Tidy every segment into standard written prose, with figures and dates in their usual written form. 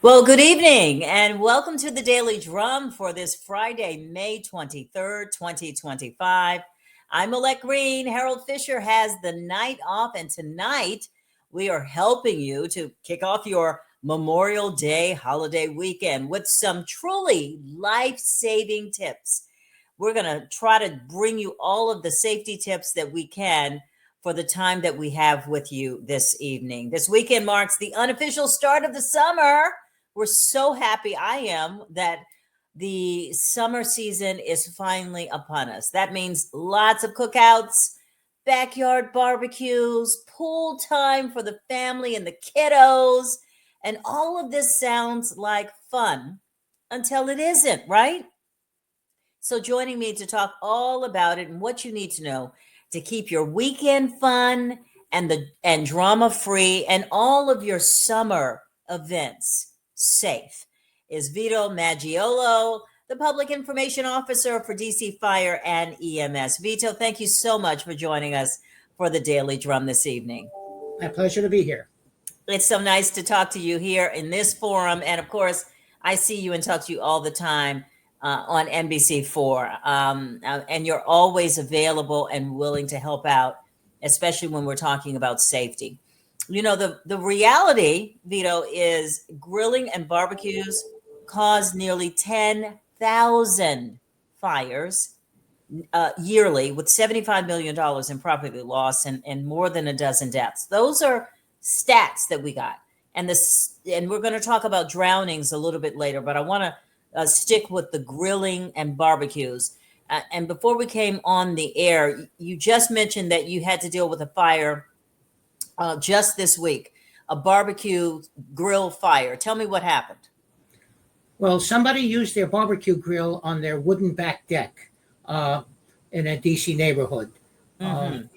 Well, good evening and welcome to the Daily Drum for this Friday, May 23rd, 2025. I'm Molette Green. Harold Fisher has the night off, and tonight we are helping you to kick off your Memorial Day holiday weekend with some truly life-saving tips. We're going to try to bring you all of the safety tips that we can for the time that we have with you this evening. This weekend marks the unofficial start of the summer. We're so happy, I am, that the summer season is finally upon us. That means lots of cookouts, backyard barbecues, pool time for the family and the kiddos. And all of this sounds like fun until it isn't, right? So joining me to talk all about it and what you need to know to keep your weekend fun and drama free and all of your summer events safe is Vito Maggiolo, the Public Information Officer for DC Fire and EMS. Vito, thank you so much for joining us for the Daily Drum this evening. My pleasure to be here. It's so nice to talk to you here in this forum. And of course, I see you and talk to you all the time on NBC4. And you're always available and willing to help out, especially when we're talking about safety. You know, the reality, Vito, is grilling and barbecues cause nearly 10,000 fires yearly, with $75 million in property loss and more than a dozen deaths. Those are stats that we got. And we're going to talk about drownings a little bit later, but I want to stick with the grilling and barbecues. And before we came on the air, you just mentioned that you had to deal with a fire just this week, a barbecue grill fire. Tell me what happened. Well, somebody used their barbecue grill on their wooden back deck in a DC neighborhood. Mm-hmm.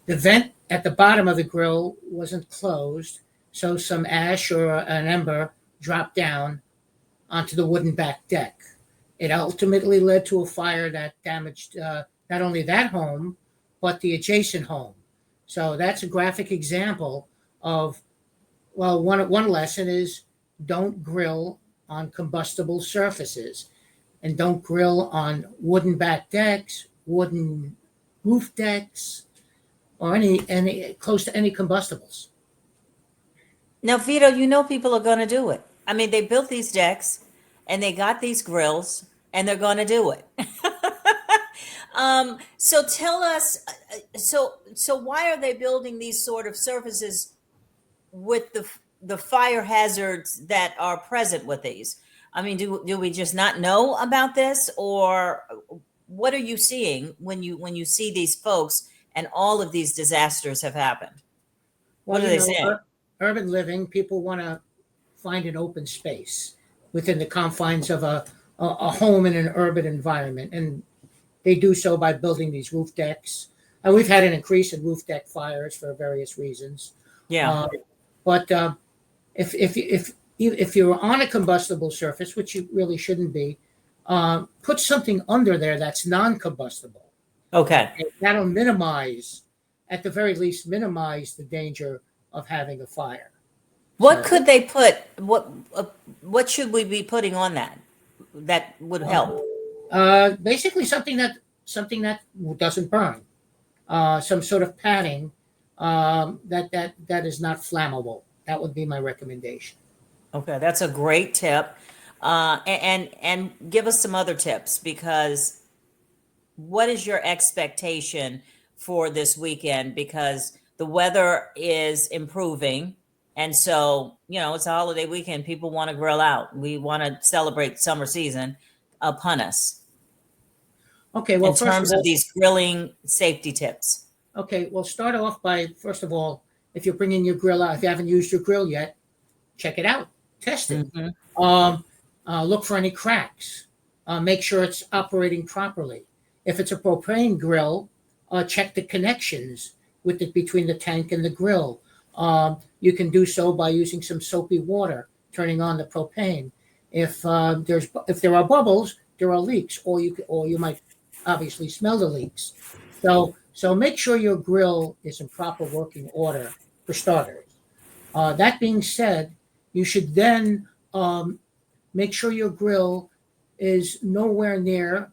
The vent at the bottom of the grill wasn't closed, so some ash or an ember dropped down onto the wooden back deck. It ultimately led to a fire that damaged not only that home, but the adjacent home. So that's a graphic example of, well, one lesson is don't grill on combustible surfaces, and don't grill on wooden back decks, wooden roof decks, or any close to any combustibles. Now, Vito, you know people are going to do it. I mean, they built these decks and they got these grills and they're going to do it. So tell us, so why are they building these sort of surfaces with the fire hazards that are present with these? I mean, do we just not know about this, or what are you seeing when you see these folks and all of these disasters have happened? What are they saying? Urban living, people want to find an open space within the confines of a home in an urban environment, and they do so by building these roof decks. And we've had an increase in roof deck fires for various reasons. Yeah. But if you're on a combustible surface, which you really shouldn't be, put something under there that's non-combustible. Okay. And that'll minimize, at the very least, minimize the danger of having a fire. What could they put? What should we be putting on that would help? Basically, something that doesn't burn. Some sort of padding that is not flammable. That would be my recommendation. Okay, that's a great tip. And give us some other tips, because what is your expectation for this weekend? Because the weather is improving. And so, you know, it's a holiday weekend. People want to grill out. We want to celebrate summer season upon us. Okay, well, in terms of these grilling safety tips. Okay, well, start off by, first of all, if you're bringing your grill out, if you haven't used your grill yet, check it out, test it. Mm-hmm. Look for any cracks. Make sure it's operating properly. If it's a propane grill, check the connections between the tank and the grill. You can do so by using some soapy water, turning on the propane. If there are bubbles, there are leaks, or you might obviously smell the leaks. So make sure your grill is in proper working order for starters. That being said, you should then make sure your grill is nowhere near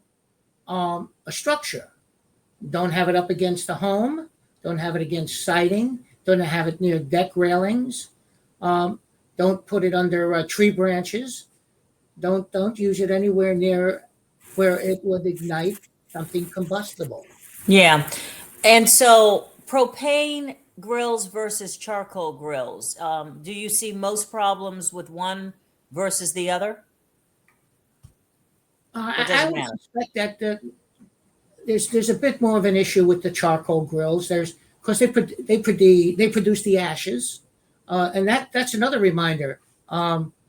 a structure. Don't have it up against the home. Don't have it against siding. Don't have it near deck railings. Don't put it under tree branches. Don't use it anywhere near where it would ignite something combustible. Yeah. And so propane grills versus charcoal grills. Do you see most problems with one versus the other? Or does I it would matter? suspect that there's a bit more of an issue with the charcoal grills. There's because they produce the ashes, and that's another reminder.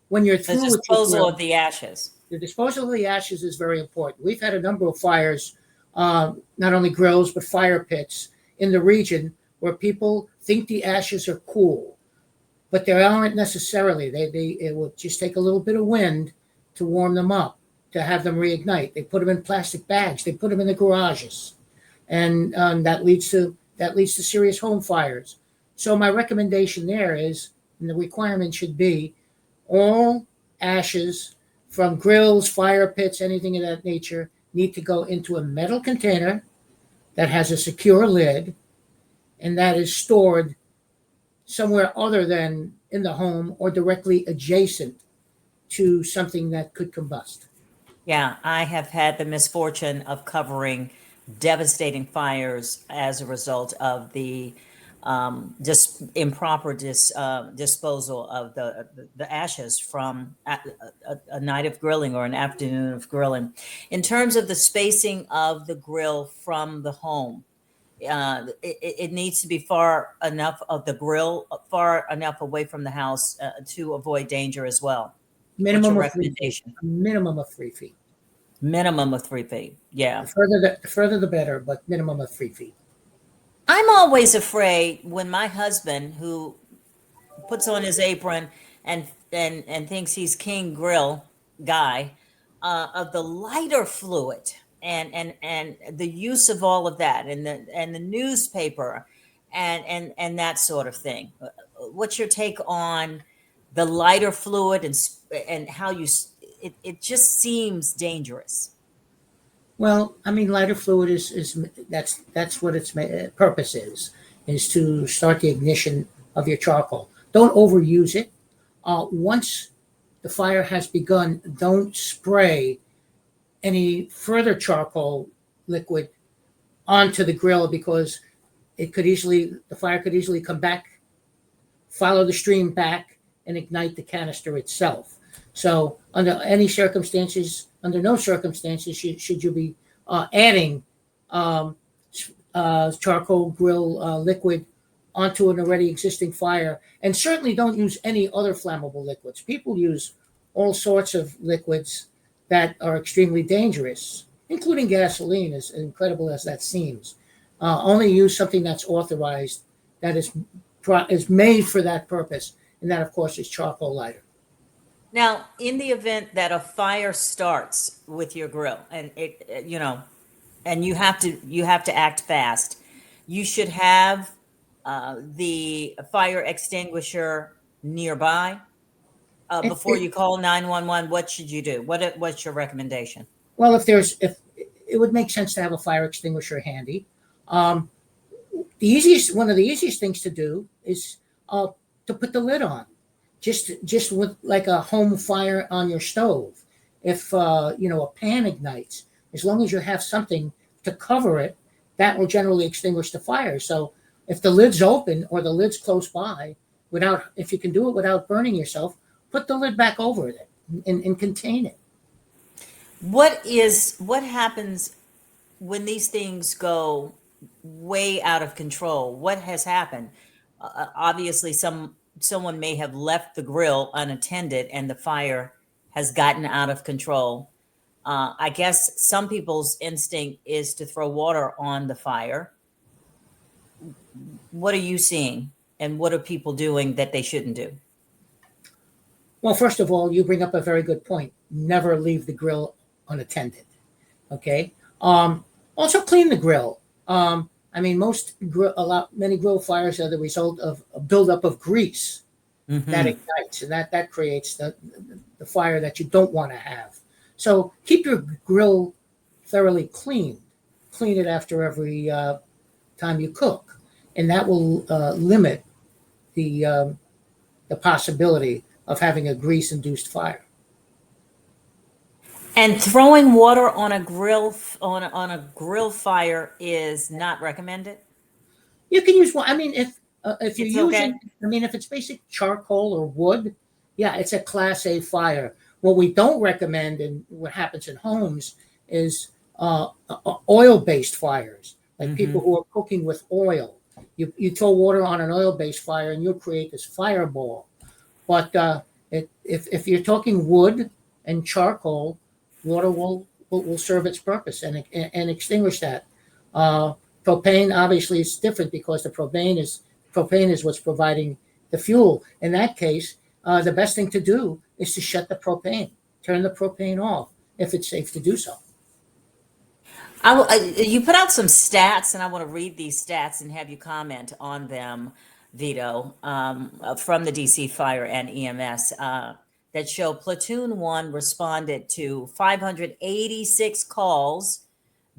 When you're The through with your disposal grill, of the ashes. the disposal of the ashes is very important. We've had a number of fires, not only grills but fire pits in the region where people think the ashes are cool, but they aren't necessarily. It will just take a little bit of wind to warm them up, to have them reignite. They put them in plastic bags. They put them in the garages, and that leads to serious home fires. So my recommendation there is, and the requirement should be, all ashes from grills, fire pits, anything of that nature need to go into a metal container that has a secure lid and that is stored somewhere other than in the home or directly adjacent to something that could combust. Yeah, I have had the misfortune of covering devastating fires as a result of the just improper disposal of the ashes from a night of grilling or an afternoon of grilling. In terms of the spacing of the grill from the home, it needs to be far enough of the grill, far enough away from the house to avoid danger as well. What's your Minimum of 3 feet. recommendation? A minimum of 3 feet. Minimum of 3 feet. Yeah. The further the better, but minimum of 3 feet. I'm always afraid when my husband, who puts on his apron and thinks he's king grill guy, of the lighter fluid and the use of all of that and the newspaper and that sort of thing. What's your take on the lighter fluid and how it just seems dangerous? Well, I mean, lighter fluid is that's what its purpose is to start the ignition of your charcoal. Don't overuse it. Once the fire has begun, don't spray any further charcoal liquid onto the grill because the fire could easily come back, follow the stream back, and ignite the canister itself. So under no circumstances should you be adding charcoal grill liquid onto an already existing fire. And certainly don't use any other flammable liquids. People use all sorts of liquids that are extremely dangerous, including gasoline, as incredible as that seems. Only use something that's authorized, that is made for that purpose, and that, of course, is charcoal lighter. Now, in the event that a fire starts with your grill and and you have to act fast, you should have the fire extinguisher nearby before you call 911. What should you do? What's your recommendation? Well, if it would make sense to have a fire extinguisher handy. One of the easiest things to do is to put the lid on, just with like a home fire on your stove. If a pan ignites, as long as you have something to cover it, that will generally extinguish the fire. So if the lid's open or the lid's close by, if you can do it without burning yourself, put the lid back over it and contain it. What happens when these things go way out of control? What has happened? Obviously, someone may have left the grill unattended and the fire has gotten out of control. I guess some people's instinct is to throw water on the fire. What are you seeing, and what are people doing that they shouldn't do? Well, first of all, you bring up a very good point. Never leave the grill unattended. Okay. Also, clean the grill. Many grill fires are the result of a buildup of grease that Hmm. ignites, and that creates the fire that you don't want to have. So keep your grill thoroughly clean. Clean it after every time you cook, and that will limit the possibility of having a grease-induced fire. And throwing water on a on a grill fire is not recommended. You can use one. I mean, if you're It's okay. using, I mean, if it's basic charcoal or wood, yeah, it's a Class A fire. What we don't recommend, and what happens in homes, is oil-based fires, like people Hmm. who are cooking with oil. You throw water on an oil-based fire, and you'll create this fireball. But if you're talking wood and charcoal, water will serve its purpose and extinguish that. Uh, Propane obviously is different because the propane is what's providing the fuel. In that case, the best thing to do is to shut the propane, turn the propane off if it's safe to do so. You put out some stats, and I want to read these stats and have you comment on them, Vito, from the DC Fire and EMS, that show Platoon One responded to 586 calls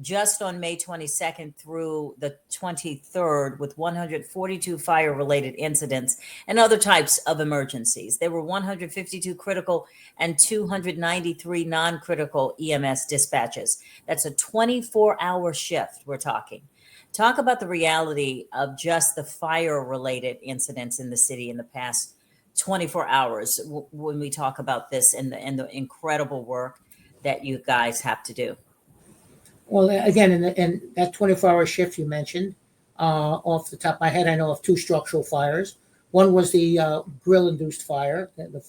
just on May 22nd through the 23rd with 142 fire related incidents and other types of emergencies. There were 152 critical and 293 non critical EMS dispatches. That's a 24-hour shift, we're talking. Talk about the reality of just the fire related incidents in the city in the past 24 hours when we talk about this and the incredible work that you guys have to do. Well, again, in that 24-hour shift you mentioned, off the top of my head, I know of two structural fires. One was the grill-induced fire that Mhm.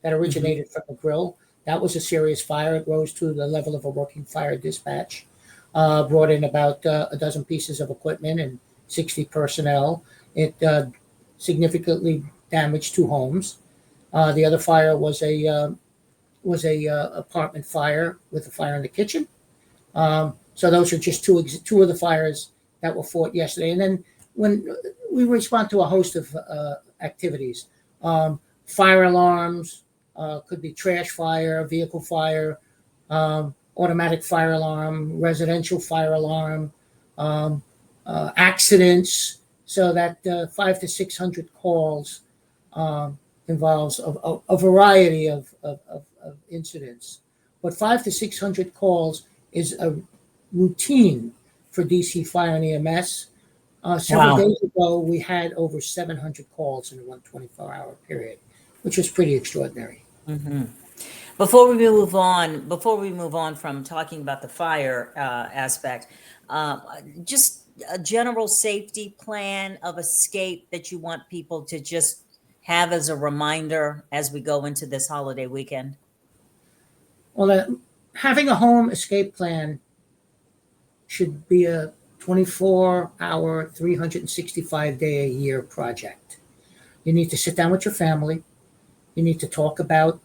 originated from the grill. That was a serious fire. It rose to the level of a working fire dispatch. Brought in about a dozen pieces of equipment and 60 personnel. It significantly damaged two homes. The other fire was a apartment fire with a fire in the kitchen. So those are just two of the fires that were fought yesterday. And then when we respond to a host of activities, fire alarms, could be trash fire, vehicle fire, automatic fire alarm, residential fire alarm, um, accidents. So that 500 to 600 calls um, involves a variety of incidents. But 500 to 600 calls is a routine for DC Fire and EMS. Several Wow. days ago, we had over 700 calls in a 124-hour period, which was pretty extraordinary. Hmm. Before we move on from talking about the fire aspect, um, just a general safety plan of escape that you want people to just have as a reminder as we go into this holiday weekend. Well, having a home escape plan should be a 24-hour, 365-day a year project. You need to sit down with your family. You need to talk about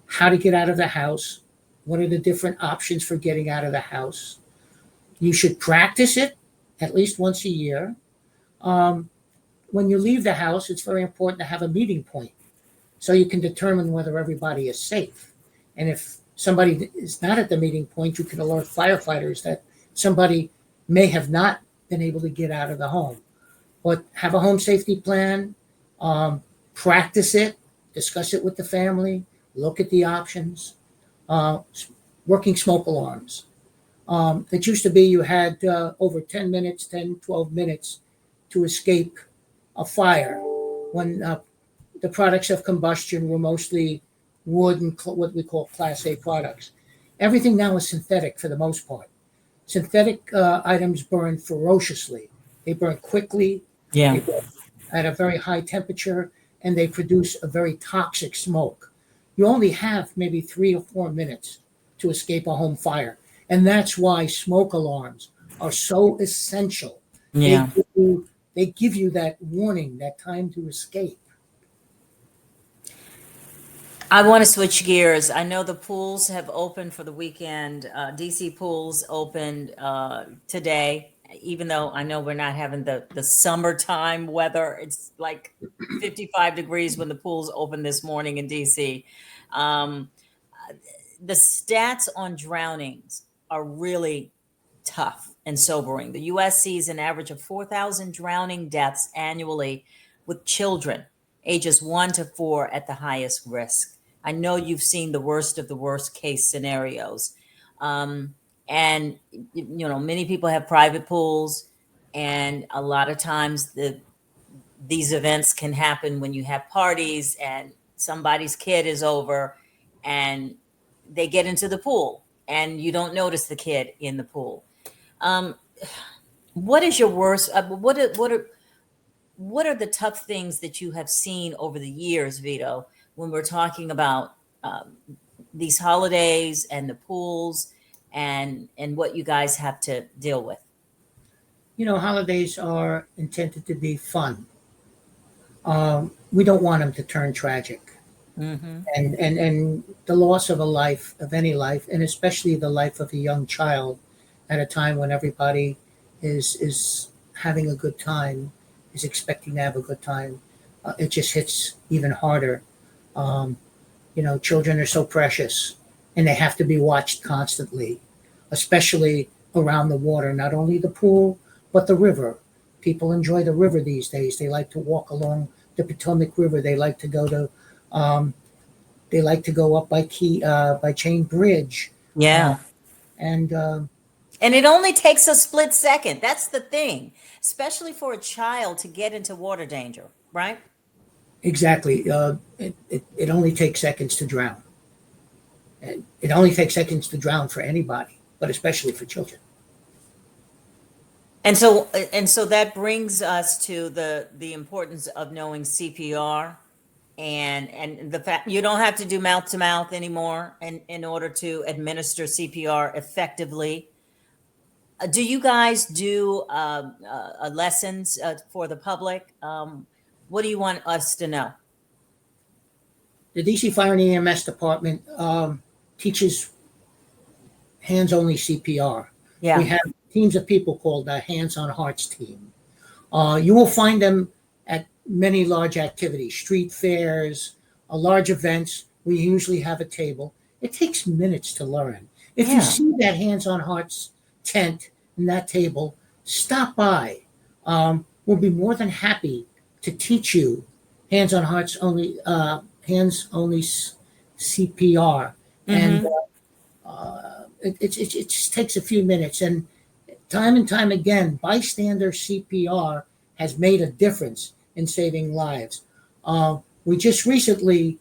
how to get out of the house. What are the different options for getting out of the house? You should practice it at least once a year. Um, when you leave the house, it's very important to have a meeting point so you can determine whether everybody is safe. And if somebody is not at the meeting point, you can alert firefighters that somebody may have not been able to get out of the home. But have a home safety plan, um, practice it, discuss it with the family, look at the options. Uh, Working smoke alarms. It used to be you had over 10 minutes, 10, 12 minutes to escape a fire when the products of combustion were mostly wood and what we call Class A products. Everything now is synthetic for the most part. Synthetic items burn ferociously. They burn quickly, Yeah. they burn at a very high temperature, and they produce a very toxic smoke. You only have maybe 3 or 4 minutes to escape a home fire. And that's why smoke alarms are so essential. They Yeah. give you, they give you that warning, that time to escape. I want to switch gears. I know the pools have opened for the weekend. DC pools opened today even though I know we're not having the summertime weather. It's like 55 degrees when the pools opened this morning in DC. Um, the stats on drownings are really tough and sobering. The US sees an average of 4,000 drowning deaths annually, with children ages 1 to 4 at the highest risk. I know you've seen the worst of the worst case scenarios. Um, and many people have private pools, and a lot of times these events can happen when you have parties and somebody's kid is over and they get into the pool and you don't notice the kid in the pool. Um, what is your worst? What are the tough things that you have seen over the years, Vito, when we're talking about these holidays and the pools and what you guys have to deal with? Holidays are intended to be fun. We don't want them to turn tragic. Mm-hmm. And the loss of a life, of any life, and especially the life of a young child at a time when everybody is having a good time, is expecting to have a good time, it just hits even harder. Um, Children are so precious, and they have to be watched constantly, especially around the water, not only the pool, but the river. People enjoy the river these days. They like to walk along the Potomac River. Um, they like to go up by Chain Bridge, uh, Yeah. and And it only takes a split second. That's the thing, especially for a child to get into water danger, right? exactly, it only takes seconds to drown. And it only takes seconds to drown for anybody, but especially for children. And so that brings us to the importance of knowing CPR, and the fact you don't have to do mouth to mouth anymore in order to administer CPR effectively. Do you guys do lessons for the public? What do you want us to know? The DC Fire and EMS Department teaches hands-only CPR. We Yeah. have teams of people called the Hands on Hearts team. You will find them at many large activities, street fairs, large events. We usually have a table. It takes minutes to learn. If you Yeah. see that Hands on Hearts tent and that table, stop by. We'll be more than happy to teach you hands only CPR, and Mm-hmm. it just takes a few minutes. And time again, bystander CPR has made a difference in saving lives. We just recently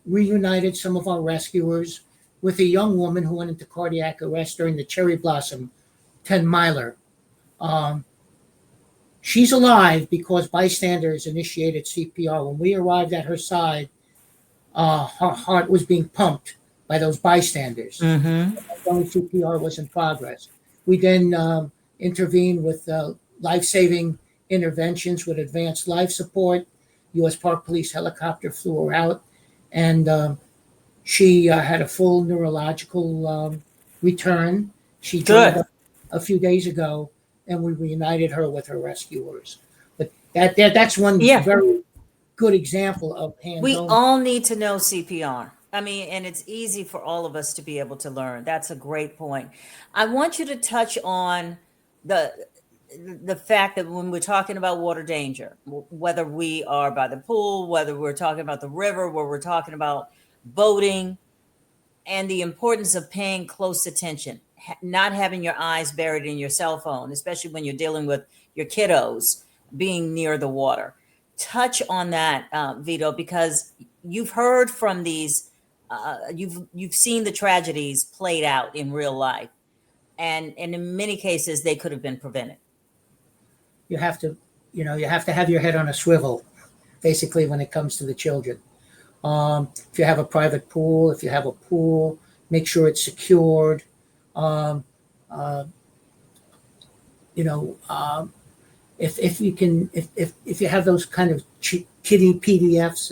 reunited some of our rescuers with a young woman who went into cardiac arrest during the Cherry Blossom 10 miler. Um, she's alive because bystanders initiated CPR. When we arrived at her side, her heart was being pumped by those bystanders. Mm-hmm. Only CPR was in progress. We then intervened with life-saving interventions with advanced life support. U.S. Park Police helicopter flew her out, and she had a full neurological return. She joined Good. us a few days ago, and we reunited her with her rescuers. But that's one Yeah. very good example of We hands-on. all need to know CPR. I mean, and it's easy for all of us to be able to learn. That's a great point. I want you to touch on the the fact that when we're talking about water danger, whether we are by the pool, whether we're talking about the river, where we're talking about boating, and the importance of paying close attention, not having your eyes buried in your cell phone, especially when you're dealing with your kiddos being near the water. Touch on that, Vito, because you've heard from these, you've seen the tragedies played out in real life, and in many cases they could have been prevented. You have to, you have to have your head on a swivel, basically, when it comes to the children. If you have a private pool, if you have a pool, make sure it's secured. Um, uh, you know, if you can, if you have those kind of kitty PDFs,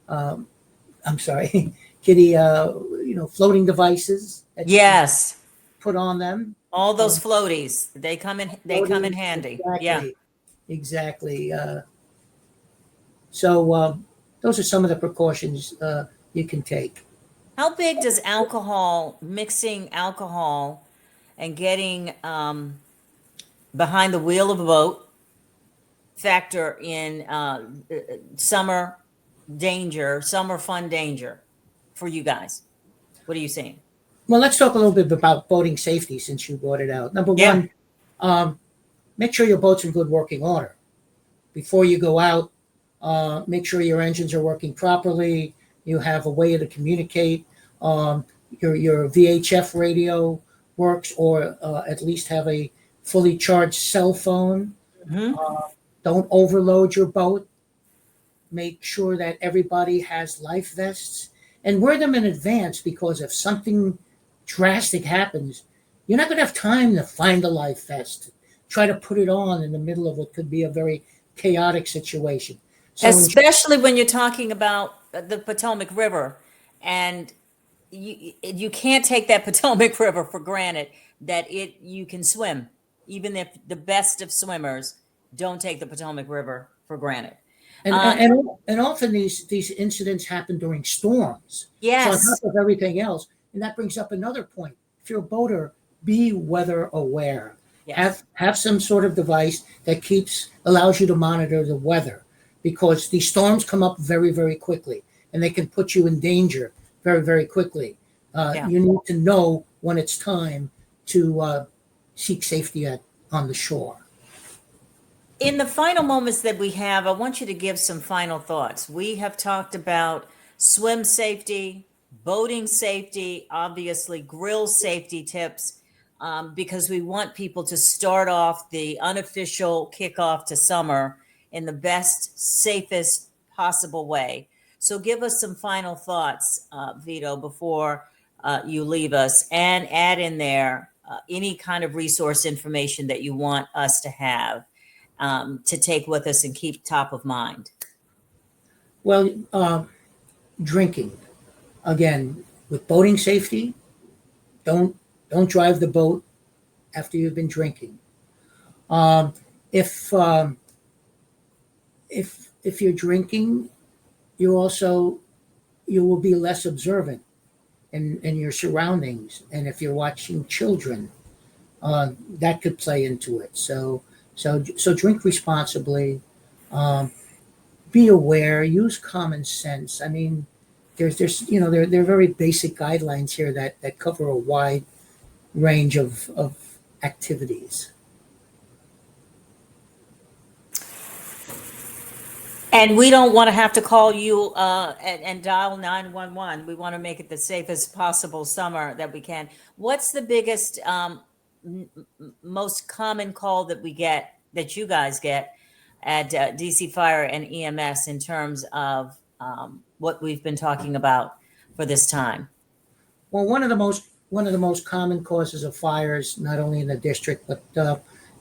I'm sorry, kitty, floating devices. That you can Yes. put on them. All those floaties, they come in handy. Yeah. Exactly. So those are some of the precautions you can take. How big does mixing alcohol and getting behind the wheel of a boat factor in summer fun danger for you guys? What are you seeing? Well, let's talk a little bit about boating safety since you brought it out. Number Yeah. one, make sure your boat's in good working order. Before you go out, make sure your engines are working properly. You have a way to communicate. Your VHF radio works, or at least have a fully charged cell phone. Mhm. Don't overload your boat. Make sure that everybody has life vests and wear them in advance, because if something drastic happens, you're not going to have time to find a life vest. Try to put it on in the middle of what could be a very chaotic situation. So Especially when you're talking about the Potomac River, and you can't take that Potomac River for granted that you can swim. Even if the best of swimmers don't take the Potomac River for granted. and often these incidents happen during storms. So on Yes. top of everything else, and that brings up another point. If you're a boater, be weather aware. Yes. Have some sort of device that allows you to monitor the weather, because these storms come up very, very quickly, and they can put you in danger very, very quickly. Yeah. You need to know when it's time to seek safety on the shore. In the final moments that we have, I want you to give some final thoughts. We have talked about swim safety, boating safety, obviously grill safety tips, because we want people to start off the unofficial kickoff to summer in the best, safest possible way. So give us some final thoughts, Vito, before you leave us, and add in there any kind of resource information that you want us to have. To take with us and keep top of mind. Well, drinking, again, with boating safety, don't drive the boat after you've been drinking. If you're drinking, you will be less observant in your surroundings, and if you're watching children, that could play into it. So drink responsibly. Be aware. Use common sense. I mean, there are very basic guidelines here that cover a wide range of activities. And we don't want to have to call you and dial 911. We want to make it the safest possible summer that we can. What's the biggest, most common call that you guys get at DC Fire and EMS in terms of what we've been talking about for this time? Well, one of the most common causes of fires, not only in the district but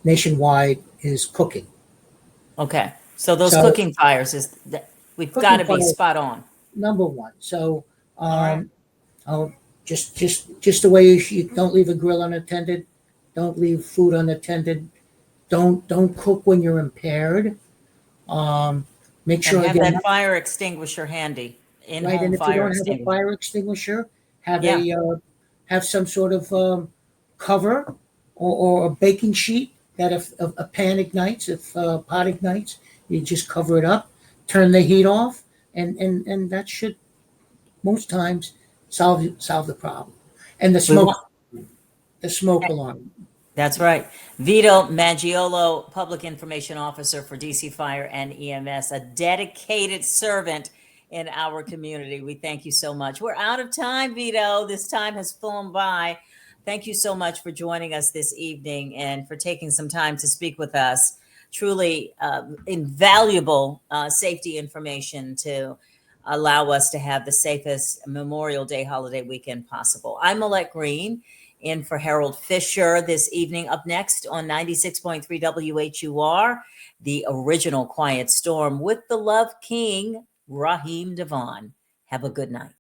nationwide, is cooking. Okay, so those cooking fires we've got to be spot on. Number one. So, All right. just the way you don't leave a grill unattended, don't leave food unattended, don't cook when you're impaired. Make sure and have again, that fire extinguisher handy. right. And if you don't have a fire extinguisher, have have some sort of cover or a baking sheet that if a pan ignites, if a pot ignites, you just cover it up, turn the heat off, and that should most times solve the problem. And the smoke alarm. That's right. Vito Maggiolo, Public Information Officer for DC Fire and EMS, a dedicated servant in our community. We thank you so much. We're out of time, Vito. This time has flown by. Thank you so much for joining us this evening and for taking some time to speak with us. Truly invaluable safety information to allow us to have the safest Memorial Day holiday weekend possible. I'm Molette Green, in for Harold Fisher this evening. Up next on 96.3 WHUR, the original Quiet Storm with the Love King, Raheem Devon. Have a good night.